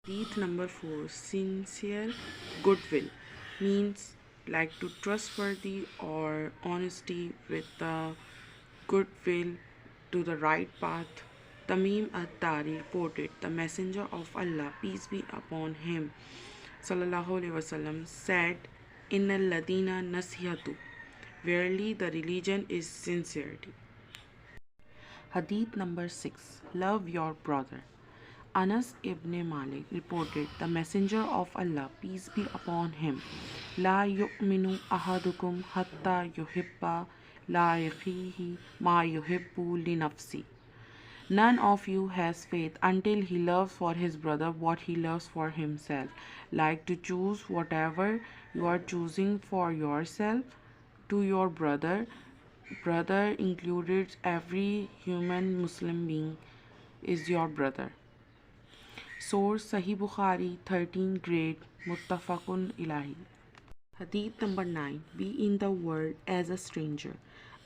Hadith number 4. Sincere goodwill means like to trustworthy or honesty with the goodwill to the right path. Tamim at-Tari reported, the Messenger of Allah, peace be upon him, sallallahu alaihi wasallam, said, "Inna ladina nasihatu." Verily, the religion is sincerity. Hadith number 6. Love your brother. Anas ibn Malik reported, the Messenger of Allah, peace be upon him, La yu'minu ahadukum hatta yuhibba la yakhihi ma yuhibbu li nafsi. None of you has faith until he loves for his brother what he loves for himself. Like to choose whatever you are choosing for yourself to your brother. Brother included every human Muslim being is your brother. Source Sahih Bukhari 13 grade Muttafaqun Ilahi. Hadith number 9. Be in the world as a stranger.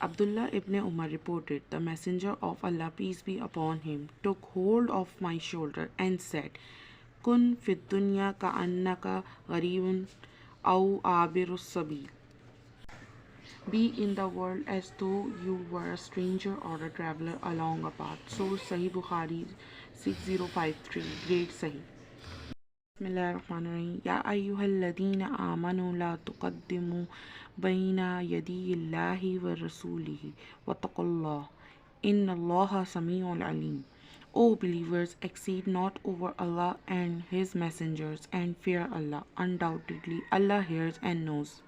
Abdullah ibn Umar reported, the Messenger of Allah, peace be upon him, took hold of my shoulder and said, Kun fid dunya ka'annaka gharibun aw abirus sabil. Be in the world as though you were a stranger or a traveler along a path. Source Sahih Bukhari 6053 Great Sahih. Bismillahirrahmanirrahim. Ya ayyuhalladhina amanu la tuqaddimu bayna yadi Allahi wa rasulihi wattaqullah. Inna Allaha sami'un alim. O believers, exceed not over Allah and His messengers and fear Allah. Undoubtedly, Allah hears and knows.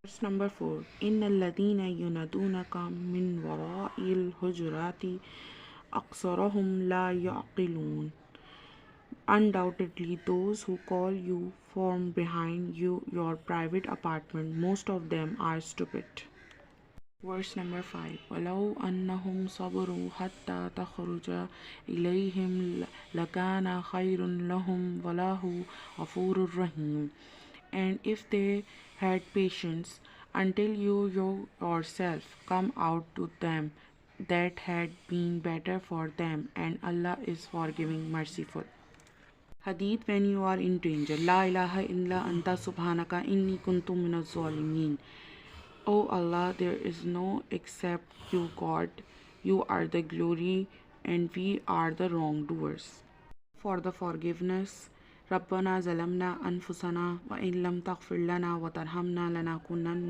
Verse number 4. Inna alladhina yunadunaka min wara'il hujurati aksarahum la ya'qilun. Undoubtedly, those who call you from behind your private apartment, most of them are stupid. Verse number 5. وَلَوْ أَنَّهُمْ صَبَرُوا حَتَّى تَخْرُجَ إِلَيْهِمْ لَكَانَ خَيْرٌ لَهُمْ وَاللَّهُ غَفُورٌ رَحِيمٌ. And if they had patience until you yourself come out to them, that had been better for them, and Allah is forgiving, merciful. Hadith when you are in danger. La ilaha illa anta subhanaka inni kuntu minaz zalimin. O Allah, there is no except you, God. You are the glory and we are the wrongdoers. For the forgiveness, ربنا ظلمنا أنفسنا وإن لم تغفر لنا وترحمنا لنكونن